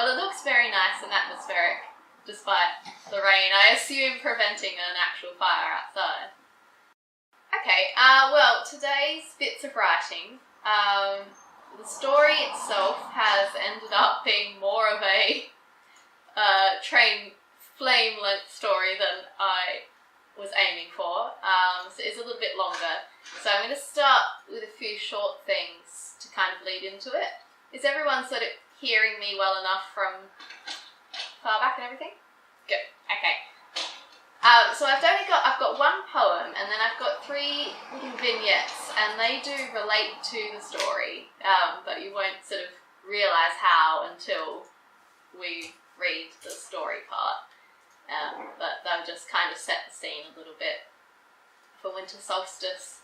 Well, it looks very nice and atmospheric, despite the rain, I assume preventing an actual fire outside. Okay, well, today's bits of writing, the story itself has ended up being more of a train flame-length story than I was aiming for, so it's a little bit longer. So I'm going to start with a few short things to kind of lead into it. Is everyone sort of hearing me well enough from far back and everything? Good, okay. So I've got one poem, and then I've got 3 little vignettes, and they do relate to the story, but you won't sort of realise how until we read the story part. But they'll just kind of set the scene a little bit for winter solstice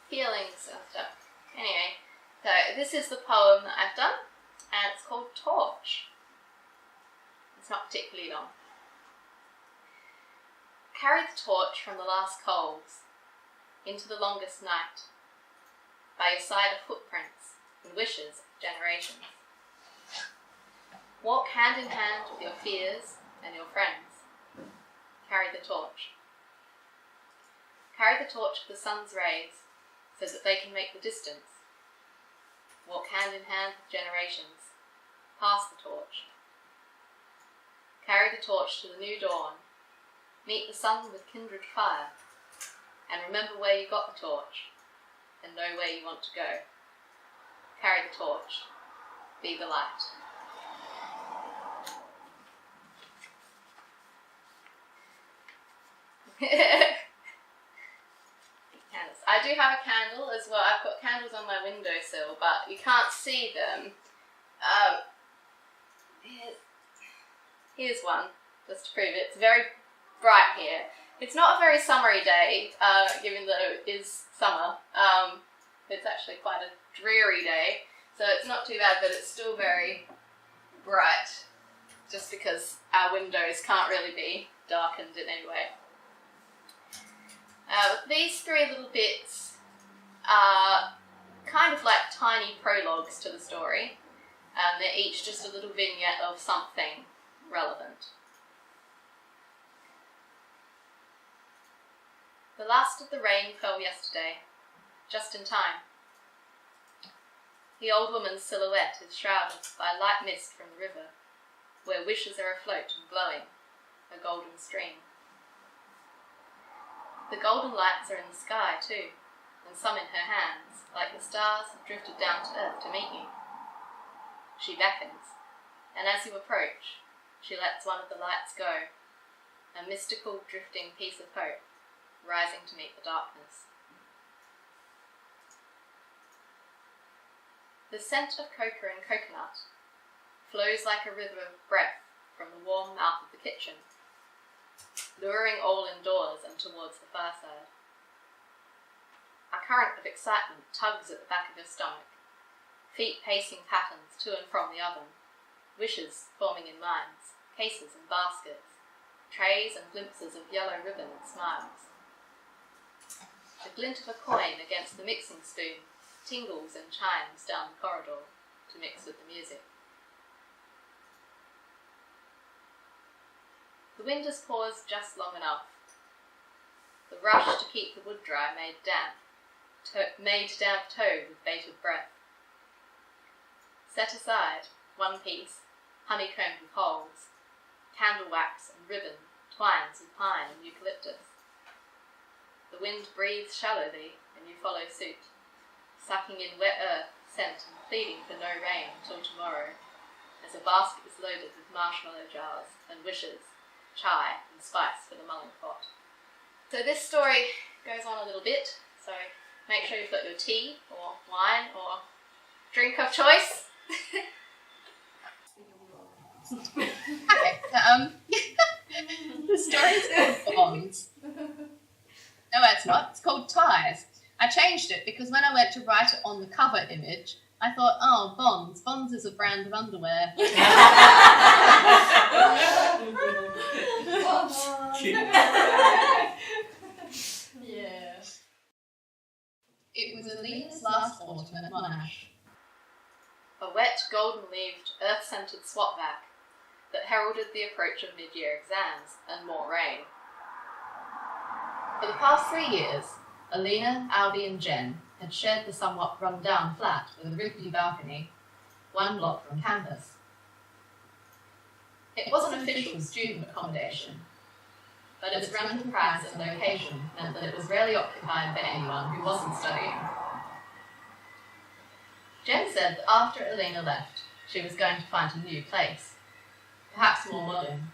feelings and stuff. Anyway, so this is the poem that I've done, and it's called Torch. It's not particularly long. Carry the torch from the last coals into the longest night. By your side are footprints and wishes of generations. Walk hand in hand with your fears and your friends. Carry the torch. Carry the torch of the sun's rays so that they can make the distance. Walk hand in hand with generations. Pass the torch. Carry the torch to the new dawn. Meet the sun with kindred fire. And remember where you got the torch and know where you want to go. Carry the torch. Be the light. Candles. I do have a candle as well. I've got candles on my windowsill, but you can't see them. Here's one, just to prove it. It's very bright here. It's not a very summery day, given that it is summer. It's actually quite a dreary day, so it's not too bad, but it's still very bright, just because our windows can't really be darkened in any way. These 3 little bits are kind of like tiny prologues to the story. They're each just a little vignette of something relevant. The last of the rain fell yesterday, just in time. The old woman's silhouette is shrouded by light mist from the river, where wishes are afloat and glowing, a golden stream. The golden lights are in the sky too, and some in her hands, like the stars have drifted down to earth to meet you. She beckons, and as you approach, she lets one of the lights go, a mystical drifting piece of hope, rising to meet the darkness. The scent of coca and coconut flows like a river of breath from the warm mouth of the kitchen, luring all indoors and towards the fireside. A current of excitement tugs at the back of your stomach, feet pacing patterns to and from the oven, wishes forming in lines, cases and baskets, trays and glimpses of yellow ribbon and smiles. The glint of a coin against the mixing spoon tingles and chimes down the corridor to mix with the music. The wind has paused just long enough. The rush to keep the wood dry made damp toad with bated breath. Set aside, one piece, honeycombed with holes, candle wax and ribbon twines with pine and eucalyptus. The wind breathes shallowly, and you follow suit, sucking in wet earth, scent, and pleading for no rain until tomorrow, as a basket is loaded with marshmallow jars and wishes, chai, and spice for the mulling pot. So this story goes on a little bit, so make sure you've got your tea, or wine, or drink of choice. Okay, the story's called Bonds. No, it's not. It's called Ties. I changed it because when I went to write it on the cover image, I thought, oh, Bonds. Bonds is a brand of underwear. Yeah. It was Alina's last autumn at Monash. A a wet, golden-leaved, earth-scented swapback that heralded the approach of mid-year exams and more rain. For the past 3 years, Alina, Albie and Jen had shared the somewhat run-down flat with a rickety balcony, 1 block from campus. It was an official student accommodation, but its rental price and location meant that it was rarely occupied by anyone who wasn't studying. Jen said that after Alina left, she was going to find a new place, perhaps more modern,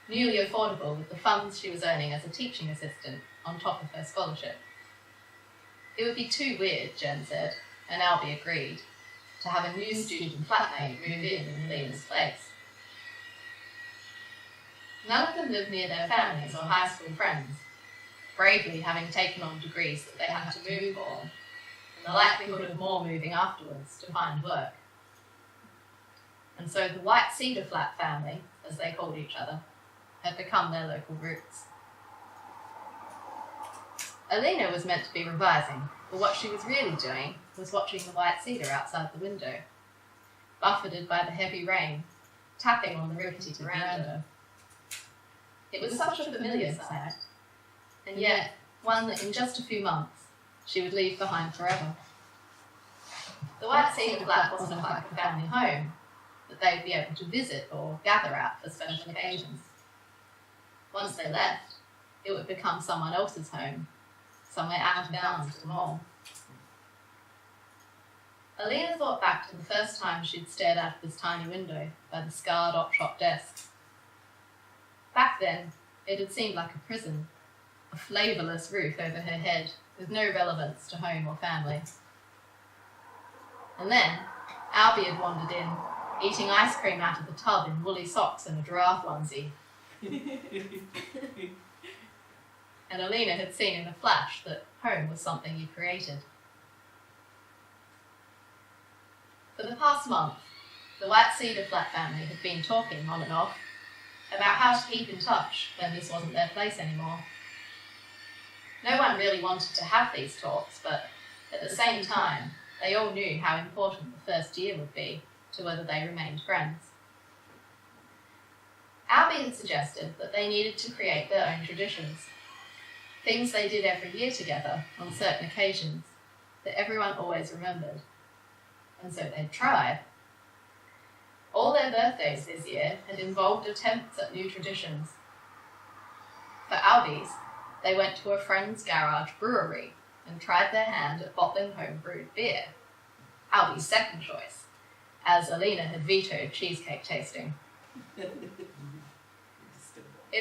newly affordable with the funds she was earning as a teaching assistant on top of her scholarship. It would be too weird, Jen said, and Albie agreed, to have a new student flatmate move in Alina's place. None of them lived near their families or high school friends, bravely having taken on degrees that they had to move for, and the likelihood of more moving afterwards to find work. And so the White Cedar Flat family, as they called each other, had become their local roots. Alina was meant to be revising, but what she was really doing was watching the white cedar outside the window, buffeted by the heavy rain, tapping on the rickety veranda. It was such a familiar sight, and yet one that in just a few months she would leave behind forever. The White Cedar Flat wasn't like a family home that they would be able to visit or gather at for special occasions. Once they left, it would become someone else's home, somewhere out of bounds to them all. Alina thought back to the first time she'd stared out of this tiny window by the scarred op-shop desk. Back then, it had seemed like a prison, a flavourless roof over her head with no relevance to home or family. And then, Albie had wandered in, eating ice cream out of the tub in woolly socks and a giraffe onesie. And Alina had seen in a flash that home was something you created. For the past month, the White Cedar Flat family had been talking on and off about how to keep in touch when this wasn't their place anymore. No one really wanted to have these talks, but at the same time, they all knew how important the first year would be to whether they remained friends. Albie had suggested that they needed to create their own traditions, things they did every year together on certain occasions that everyone always remembered. And so they'd tried. All their birthdays this year had involved attempts at new traditions. For Albie's, they went to a friend's garage brewery and tried their hand at bottling home-brewed beer, Albie's second choice, as Alina had vetoed cheesecake tasting. It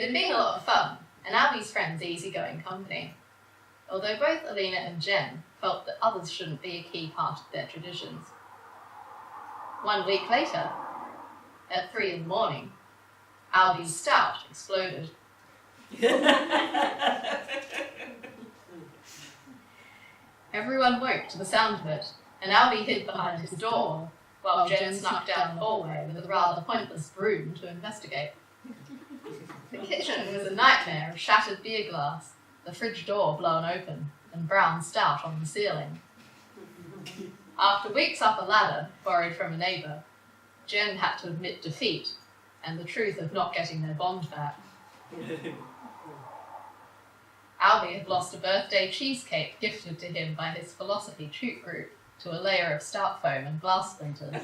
had been a lot of fun, and Albie's friends easygoing company, although both Alina and Jen felt that others shouldn't be a key part of their traditions. 1 week later, at 3 a.m, Albie's stout exploded. Everyone woke to the sound of it, and Albie hid behind his door, while Jen snuck down the hallway with a rather pointless broom to investigate. The kitchen was a nightmare of shattered beer glass, the fridge door blown open, and brown stout on the ceiling. After weeks up a ladder, borrowed from a neighbour, Jen had to admit defeat and the truth of not getting their bond back. Albie had lost a birthday cheesecake gifted to him by his philosophy tutor group to a layer of stout foam and glass splinters.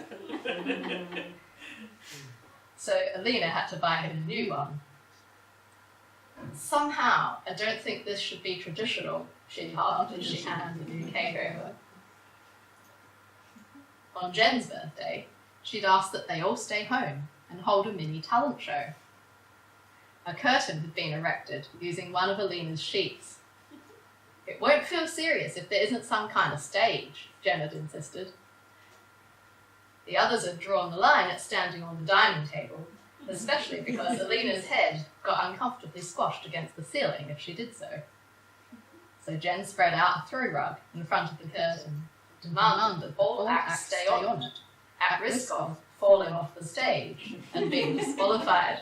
So Alina had to buy him a new one. Somehow, I don't think this should be traditional, she laughed as she handed the new cake over. On Jen's birthday, she'd asked that they all stay home and hold a mini talent show. A curtain had been erected using one of Alina's sheets. It won't feel serious if there isn't some kind of stage, Jen had insisted. The others had drawn the line at standing on the dining table, especially because Alina's head got uncomfortably squashed against the ceiling if she did so. So Jen spread out a throw rug in front of the curtain, demanding that all acts stay on it, at risk of falling off the stage and being disqualified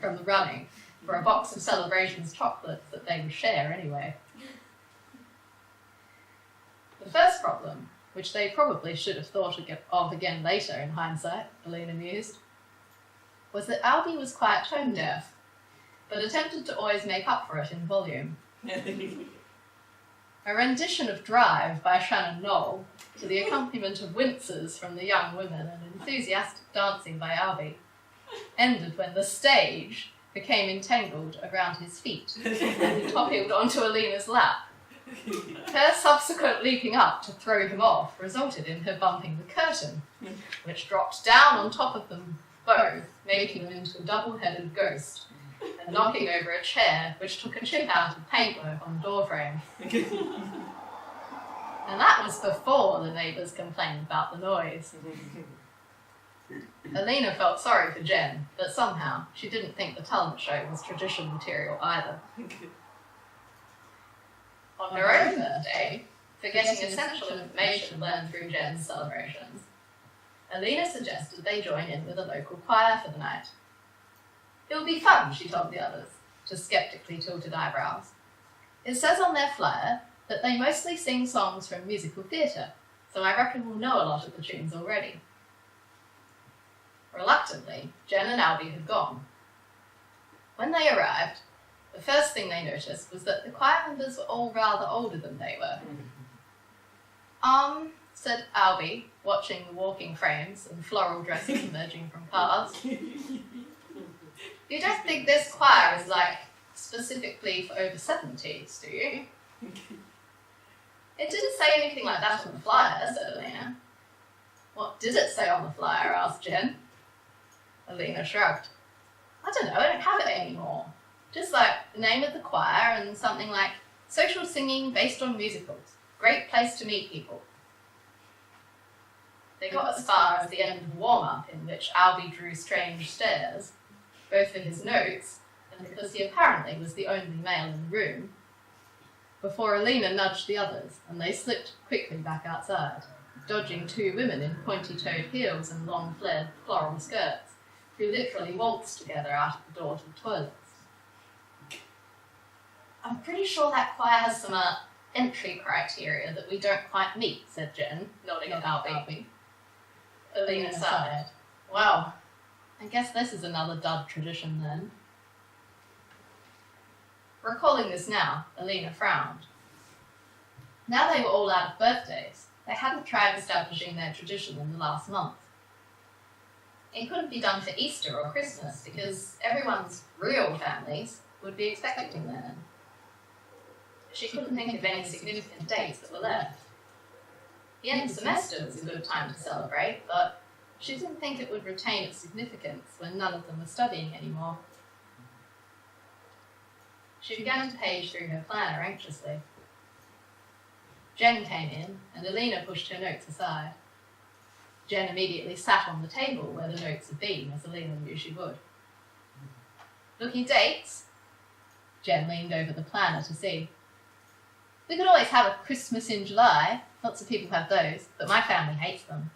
from the running for a box of Celebrations chocolates that they would share anyway. The first problem which they probably should have thought of again later in hindsight, Alina mused, was that Albie was quite tone deaf, but attempted to always make up for it in volume. A rendition of Drive by Shannon Knoll, to the accompaniment of winces from the young women and enthusiastic dancing by Albie, ended when the stage became entangled around his feet and he toppled onto Alina's lap. Her subsequent leaping up to throw him off resulted in her bumping the curtain, which dropped down on top of them both, making them into a double-headed ghost, and knocking over a chair, which took a chip out of paintwork on the door frame. And that was before the neighbours complained about the noise. Alina felt sorry for Jen, but somehow she didn't think the talent show was tradition material either. On her own birthday, forgetting essential information learned through Jen's celebrations, Alina suggested they join in with a local choir for the night. It'll be fun, she told the others, just sceptically tilted eyebrows. It says on their flyer that they mostly sing songs from musical theatre, so I reckon we'll know a lot of the tunes already. Reluctantly, Jen and Albie had gone. When they arrived, the first thing they noticed was that the choir members were all rather older than they were. Said Albie, watching the walking frames and floral dresses emerging from cars. You don't think this choir is, specifically for over 70s, do you? It didn't say anything like that on the flyer, said Alina. What did it say on the flyer, asked Jen. Alina shrugged. I don't know, I don't have it anymore. Just the name of the choir and something like social singing based on musicals. Great place to meet people. They got as far as the end of the warm-up, in which Albie drew strange stares, both for his notes and because he apparently was the only male in the room, before Alina nudged the others and they slipped quickly back outside, dodging two women in pointy-toed heels and long-flared floral skirts, who literally waltzed together out of the door to the toilets. I'm pretty sure that choir has some entry criteria that we don't quite meet, said Jen, nodding at Albie. Alina sighed. Well, I guess this is another dud tradition then. Recalling this now, Alina frowned. Now they were all out of birthdays, they hadn't tried establishing their tradition in the last month. It couldn't be done for Easter or Christmas because everyone's real families would be expecting them then. She couldn't think of any significant dates that were left. The end of the semester was a good time to celebrate, but she didn't think it would retain its significance when none of them were studying anymore. She began to page through her planner anxiously. Jen came in, and Alina pushed her notes aside. Jen immediately sat on the table where the notes had been, as Alina knew she would. Looking dates? Jen leaned over the planner to see. We could always have a Christmas in July. Lots of people have those, but my family hates them.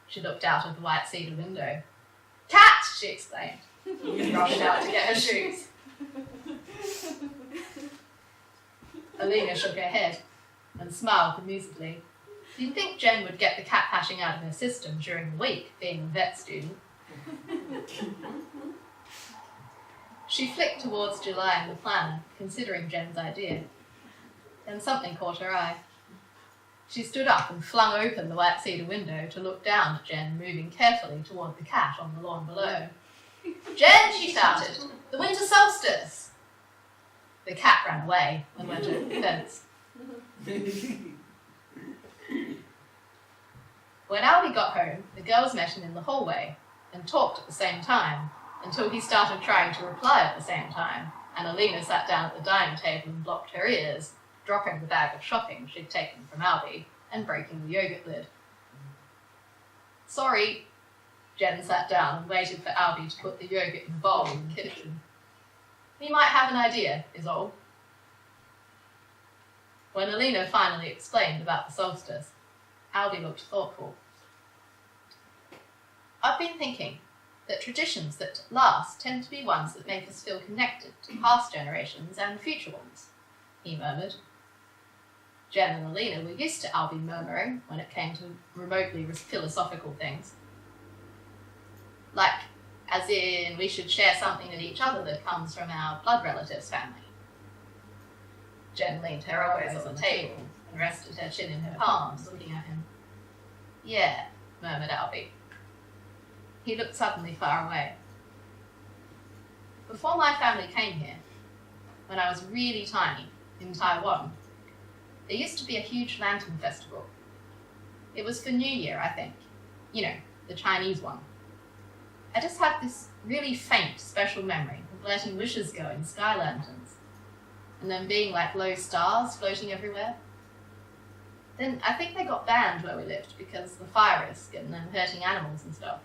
She looked out of the white cedar window. Cat! She exclaimed, and rushed out to get her shoes. Alina shook her head and smiled amusedly. You'd think Jen would get the cat hashing out of her system during the week, being a vet student. She flicked towards July in the planner, considering Jen's idea. Then something caught her eye. She stood up and flung open the white cedar window to look down at Jen, moving carefully toward the cat on the lawn below. Jen, she shouted, the winter solstice! The cat ran away and went over the fence. When Albie got home, the girls met him in the hallway and talked at the same time until he started trying to reply at the same time, and Alina sat down at the dining table and blocked her ears, dropping the bag of shopping she'd taken from Albie and breaking the yogurt lid. Sorry. Jen sat down and waited for Albie to put the yogurt in the bowl in the kitchen. He might have an idea, is all. When Alina finally explained about the solstice, Albie looked thoughtful. I've been thinking that traditions that last tend to be ones that make us feel connected to past generations and future ones, he murmured. Jen and Alina were used to Albie murmuring when it came to remotely philosophical things. Like, as in, we should share something with each other that comes from our blood relatives' family. Jen leaned her elbows on the table and rested her chin in her palms, looking at him. Yeah, murmured Albie. He looked suddenly far away. Before my family came here, when I was really tiny, in Taiwan, there used to be a huge lantern festival. It was for New Year, I think. You know, the Chinese one. I just had this really faint, special memory of letting wishes go in sky lanterns, and them being like low stars floating everywhere. Then I think they got banned where we lived because of the fire risk and them hurting animals and stuff.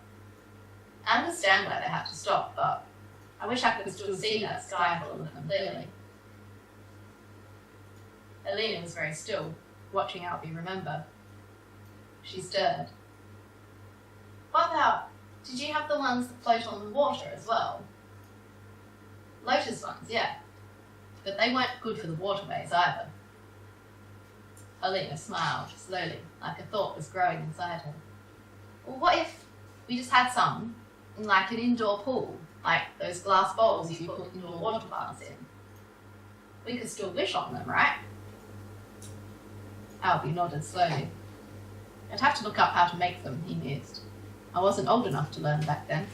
I understand why they had to stop, but I wish I could still see that sky full of them clearly. Alina was very still, watching Albie remember. She stirred. What about, did you have the ones that float on the water as well? Lotus ones, yeah. But they weren't good for the waterways either. Alina smiled, slowly, like a thought was growing inside her. Well, what if we just had some in like an indoor pool, like those glass bowls you put indoor water plants in? We could still wish on them, right? Albie nodded slowly. I'd have to look up how to make them, he mused. I wasn't old enough to learn back then.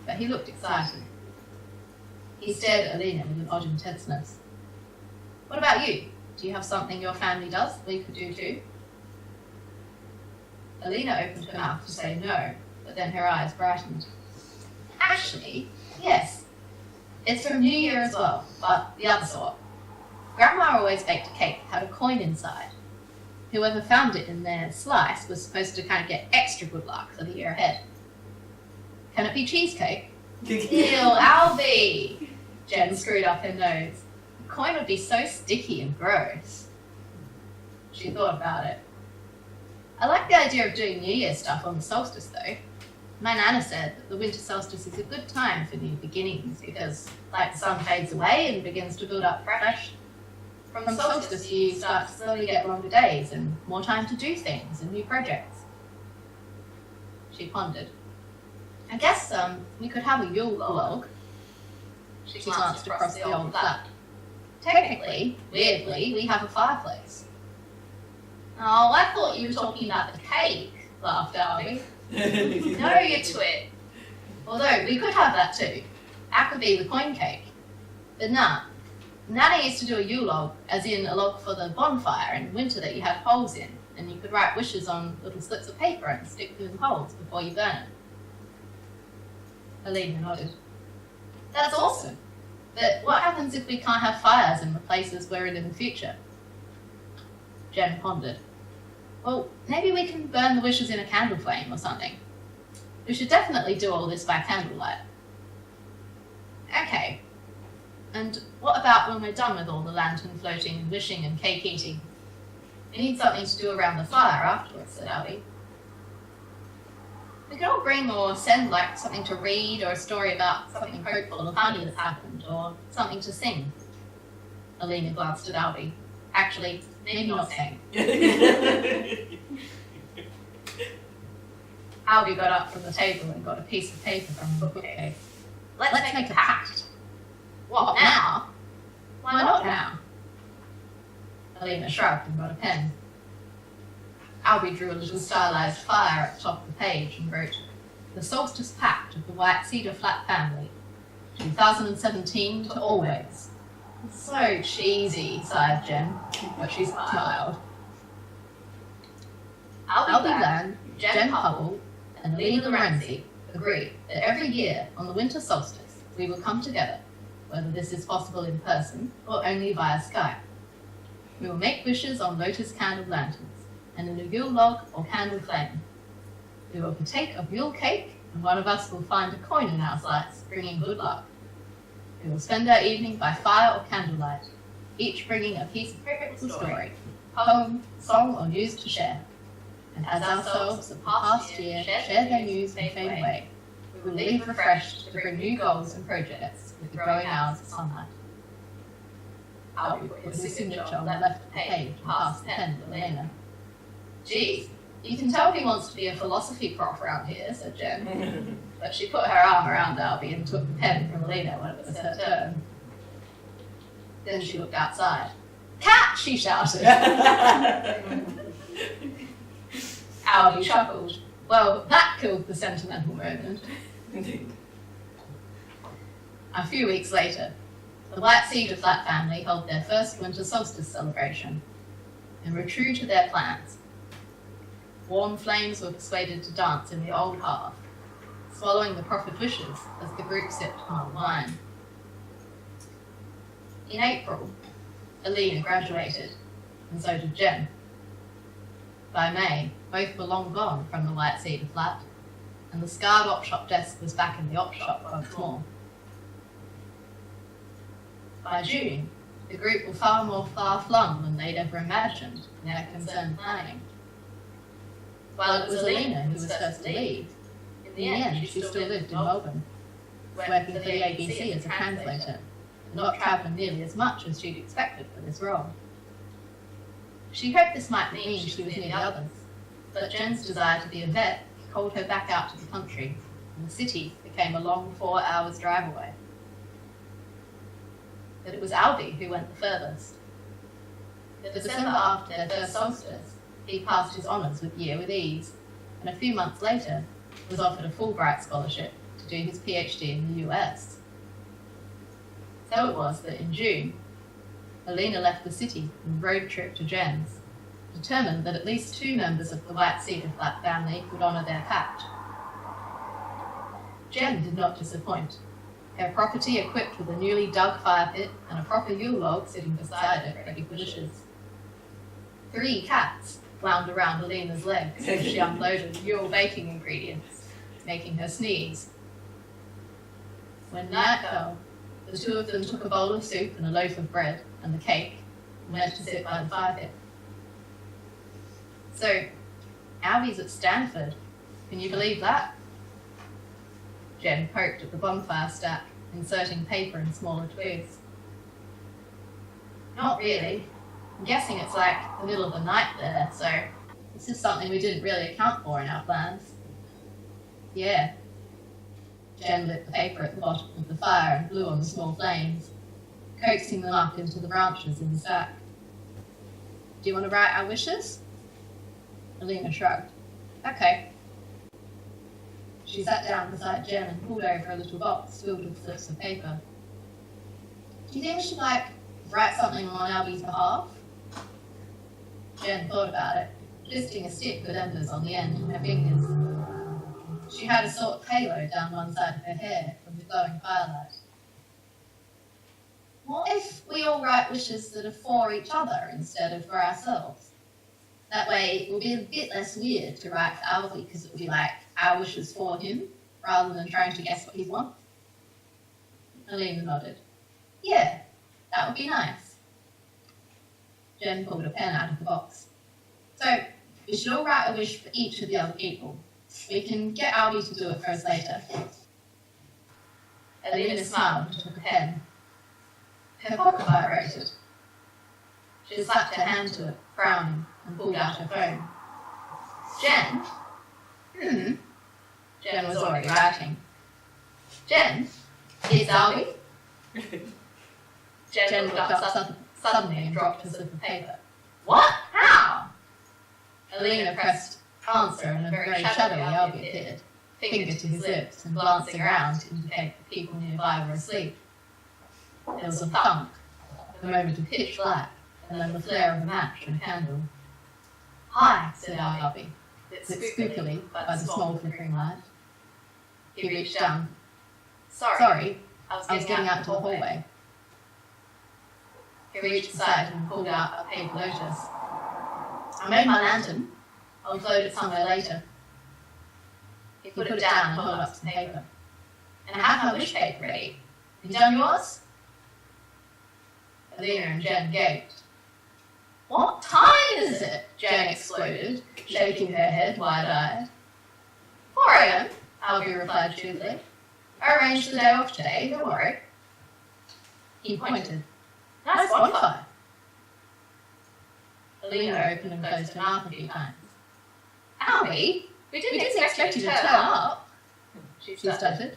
But he looked excited. He stared at Alina with an odd intenseness. What about you? Do you have something your family does we could do too? Alina opened her mouth to say no, but then her eyes brightened. Actually, yes. It's from New Year as well, but the other sort. Grandma always baked a cake that had a coin inside. Whoever found it in their slice was supposed to kind of get extra good luck for the year ahead. Can it be cheesecake? Ew, Albie! Jen screwed up her nose. The coin would be so sticky and gross. She thought about it. I like the idea of doing New Year stuff on the solstice though. My nana said that the winter solstice is a good time for new beginnings because, like, the sun fades away and begins to build up fresh. From solstice you start to slowly get longer days and more time to do things and new projects. She pondered. I guess we could have a Yule log. She glanced across the old flat. Technically, weirdly, we have a fireplace. Oh, I thought you were talking about the cake, laughed Albie. No, you twit. Although, we could have that too. That could be the coin cake. But nah. Nana used to do a Yule log, as in a log for the bonfire in winter that you had holes in, and you could write wishes on little slips of paper and stick them in the holes before you burn it. Alina nodded. That's awesome. But what happens if we can't have fires in the places we're in the future? Jen pondered. Well, maybe we can burn the wishes in a candle flame or something. We should definitely do all this by candlelight. Okay. And what about when we're done with all the lantern floating and wishing and cake eating? We need something to do around the fire afterwards, said Albie. We could all bring or send like something to read or a story about something hopeful or funny that's happened or something to sing. Alina glanced at Albie. Actually, maybe not sing. Albie got up from the table and got a piece of paper from the bookcase. Let's make a pact. What, now? Why not now? Alina shrugged and got a pen. Albie drew a little stylized fire at the top of the page and wrote, The Solstice Pact of the White Cedar Flat Family, 2017 to always. So cheesy, sighed Jen, but she smiled. Albie Bland, Jen Hubble, and Alina Ramsey agreed that every year on the winter solstice we will come together, whether this is possible in person or only via Skype. We will make wishes on lotus candle lanterns and in a Yule log or candle flame. We will partake of Yule cake and one of us will find a coin in our slice, bringing good luck. We will spend our evening by fire or candlelight, each bringing a piece of hopeful story, poem, song or news to share. And as ourselves of the past year share their news and fade away, we will leave refreshed to bring new goals and projects with the growing hours of sunlight. Albie put his signature on the left of the page and passed the pen to Elena. "Geez, you can tell he wants to be a philosophy prof around here," said Jen. But she put her arm around Albie and took the pen from Elena when it was her turn. Then she looked outside. "Cat!" she shouted. Albie chuckled. Well, that killed the sentimental moment. Indeed. A few weeks later, the White Cedar Flat family held their first winter solstice celebration and were true to their plans. Warm flames were persuaded to dance in the old hearth, swallowing the proffered wishes as the group sipped mulled wine. In April, Alina graduated, and so did Jen. By May, both were long gone from the White Cedar Flat, and the scarred op shop desk was back in the op shop once more. By June, the group were far more far-flung than they'd ever imagined in their concerned planning. While it was Alina who was first to leave, in the end she still lived in Melbourne, working for the ABC as a translator, and not travelling nearly as much as she'd expected for this role. She hoped this might mean she was near the others, but Jen's desire to be a vet called her back out to the country, and the city became a long 4 hours drive away. But it was Albie who went the furthest. The December after their first solstice, he passed his honours with ease, and a few months later was offered a Fulbright scholarship to do his PhD in the US. So it was that in June, Alina left the city and road trip to Jen's, determined that at least 2 members of the White Cedar Flat family would honour their pact. Jen did not disappoint. Her property equipped with a newly dug fire pit and a proper Yule log sitting beside it ready for dishes. 3 cats wound around Alina's legs as she unloaded Yule baking ingredients, making her sneeze. When night fell, the 2 of them took a bowl of soup and a loaf of bread and the cake and went to sit by the fire pit. So, Albie's at Stanford. Can you believe that? Jen poked at the bonfire stack, inserting paper in smaller twigs. Not really. I'm guessing it's like the middle of the night there, so this is something we didn't really account for in our plans. Yeah. Jen lit the paper at the bottom of the fire and blew on the small flames, coaxing them up into the branches in the stack. Do you want to write our wishes? Alina shrugged. Okay. She sat down beside Jen and pulled over a little box filled with slips of paper. Do you think we should, write something on Albie's behalf? Jen thought about it, twisting a stick with embers on the end in her fingers. She had a sort of halo down one side of her hair from the glowing firelight. What if we all write wishes that are for each other instead of for ourselves? That way it will be a bit less weird to write for Albie because it will be like our wishes for him rather than trying to guess what he wants. Alina nodded. Yeah, that would be nice. Jen pulled a pen out of the box. So, we should all write a wish for each of the other people. We can get Albie to do it for us later. Alina smiled and took a pen. Her pocket vibrated. She slapped her hand to it, frowning, and pulled out her phone. Jen? Jen was already writing. Jen? Is Albie? Jen looked up suddenly and dropped her slip of paper. What? How? Alina pressed answer and a very shadowy Albie appeared, finger to his lips and glancing around to indicate that people nearby were asleep. There was a thunk, a moment of pitch black, and then the flare of a match and a candle. Hi, said Albie, lit spookily by the small flickering light. He reached down. Sorry, I was getting out into the hallway. He reached aside and pulled out a paper lotus. I made my lantern. I'll load it somewhere later. He put it down and held up some paper. And I have my wish paper ready. Have you done yours? Alina and Jen gaped. What time is it? Jen exploded, shaking her head wide-eyed. 4 a.m., Albie replied cheerfully. I arranged the day off today, don't worry. He pointed. Nice bonfire. Alina opened and closed her mouth a few times. Albie, we didn't expect you to turn up, she stuttered.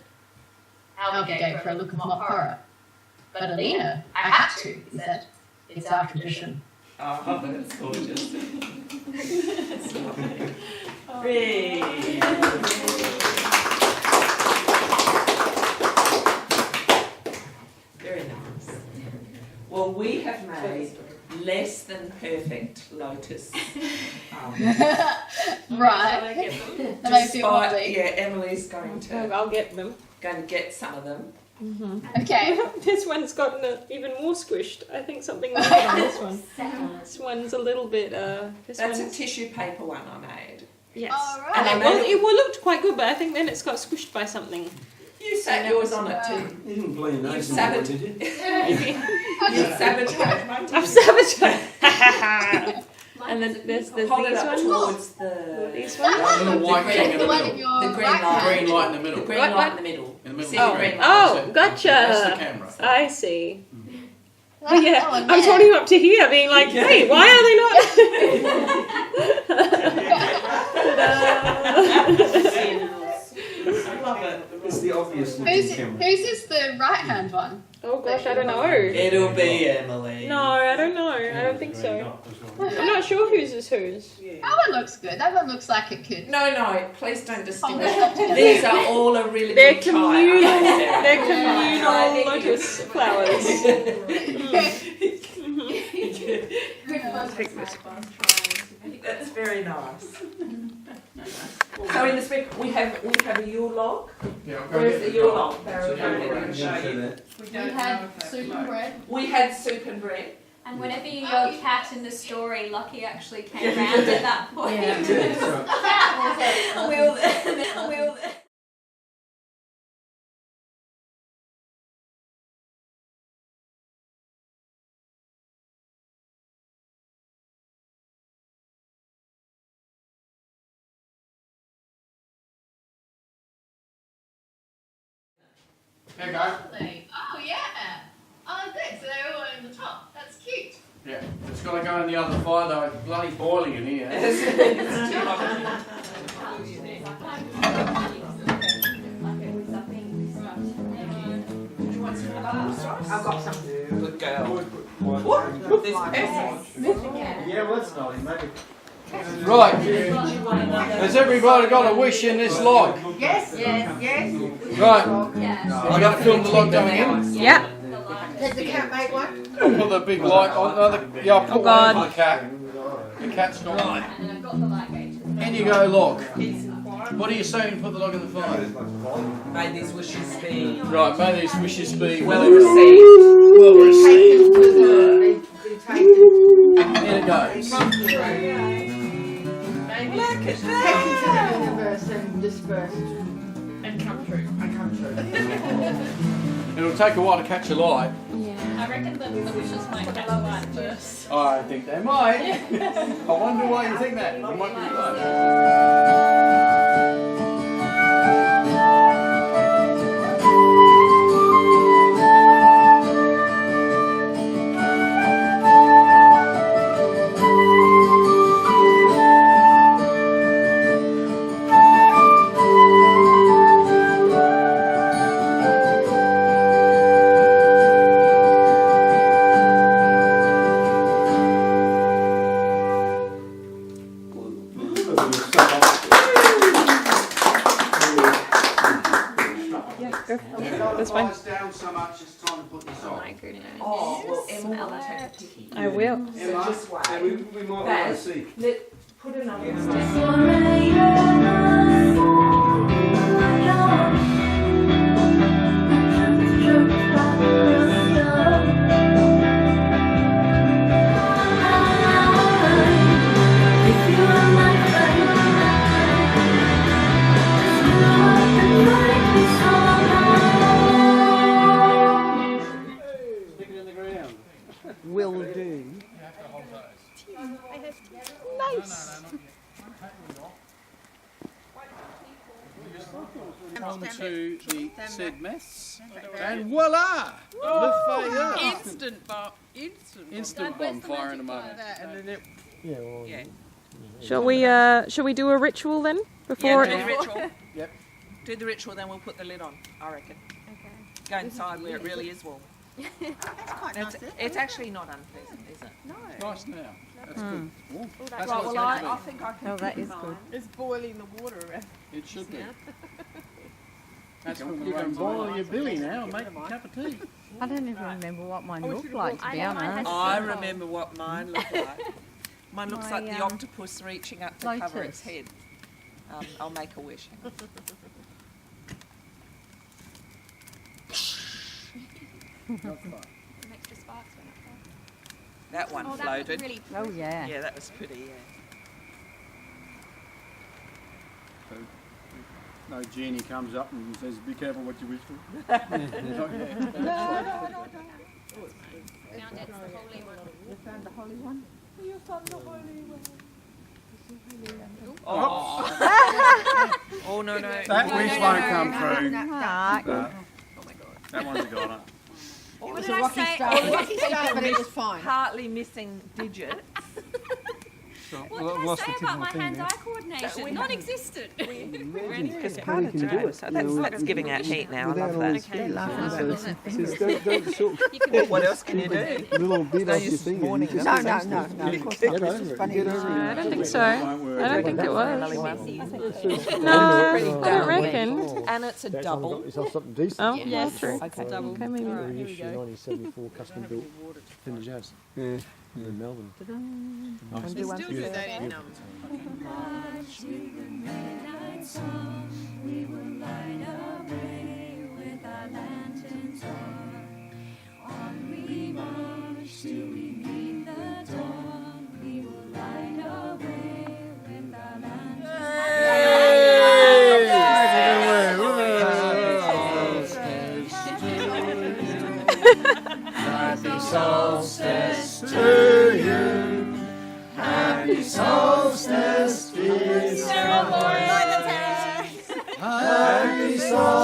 Albie gave her a look of mock horror. But Alina, I had to, he said. It's our tradition. Oh, that's gorgeous. Very nice. Well, we have made less than perfect lotus. Right. That makes you wobbly. Yeah, Emily's going to I'll get them. get some of them. Okay. This one's gotten even more squished. I think something wrong on this one. This one's a little bit. This That's a one's, tissue paper one I made. yes. All right. And I Well, made it looked quite good, but I think then it's got squished by something. You sat yours on it too. You didn't blame You those, sabotaged. did you? You sabotaged my I've tissue. sabotaged. And then there's Hold these it up ones. towards the These ones. The little white thing in The the one in middle. your The green right light. hand. Green light in the middle. the green What? light in the middle. In the middle. See Oh. the green light? Oh, gotcha. That's the camera. I see. Oh, Yeah, oh, I'm man. holding up to here, being like, "Hey, why are they not?" I love it. It's the obvious looking Whose camera. is the right hand one? Oh gosh, I don't know. It'll be Emily. No, I don't know. I don't think so. I'm not sure whose is whose. That one looks good. That one looks like it could. No, please don't Hold distinguish. it up together. These are all a really They're good type. communal. They're Yeah. communal lotus flowers. That's very nice. So in the spring we have a Yule log. Yeah, I'll go Where's get the the Yule dog. log? Barrow, go get it and show you. We had soup and bread. We had soup and bread. And whenever you go cat in the story, Lucky actually came round at that point. We'll There you go. Oh, yeah. Oh, good. So they're all in the top. That's cute. Yeah, it's got to go in the other fire though. It's bloody boiling in here. It's too hot. I've got some. Good girl. What? There's peasants. Yeah, well, it's not. Maybe. Right. Has everybody got a wish in this log? Yes. Right. Yeah. I got to film the log going in. Yeah. Did the cat make one? I'll put the big light on. Yeah, I'll put Oh, God. one on the cat. The cat's not light. And then I've got the light gauge. In you go, log. What are you saying? Put the log in the fire. May these wishes be Right, may these wishes be well received. well received. Taken Here it goes. Look at to that. the universe and dispersed. And come true. And come true. It'll take a while to catch a light. I reckon the wishes might catch the light first. I think they might. I wonder why you think that. They might be right. That's fine. Down so much, it's time to put this on. My goodness. Oh, well, Emma will take a picky. I will. So just wait. We might That- want to see. Put it on. Stick it in the ground. Will do. Nice. onto the said mess, and voila! Le fire! Instant bonfire in a moment. Yeah. Shall we do a ritual then before? Do the ritual. Yep. Do the ritual, then we'll put the lid on, I reckon. Okay. Go inside where it really is warm. It's actually not unpleasant, is it? No. Nice now. That's good. Ooh, that's Right, what well, it's I meant to think I can Oh, that keep is mine. good. It's boiling the water around. be. It should be. That's You from the can rain. boil your billy now and make a cup of tea. I don't even remember what mine looked like, to I be know mine honest. has- I remember what mine looked like. Mine looks My, like the octopus reaching up to cover its lotus. head. I'll make a wish. Some extra sparks went up there. That one Oh, that floated. looked really Oh, yeah. Yeah, that was pretty, yeah. No genie comes up and says, be careful what you wish for. found it. It's the holy one. You found the holy one? Oh, oh no, no. That wish won't come through. Right. That one's a goner. What did I say? Lucky start, but it was fine. Partly missing digits. What did I say about my hand-eye coordination? Non-existent. Because harder to do. So that's giving out heat now. I love that. What else can you do? Little bit No off your use finger. warning You them. just No, have no, to no, of course get not. over It's it. funny. Get over it. I don't think so. I don't think it was. Really No, I don't reckon. And it's a double. It's something decent. Oh, yeah, true. Okay. Okay, maybe. Reissue 1974 custom built Fender Jazz. Yeah. In Melbourne. Nice. They still do that in Happy solstice to you. Happy solstice, dear. Happy solstice.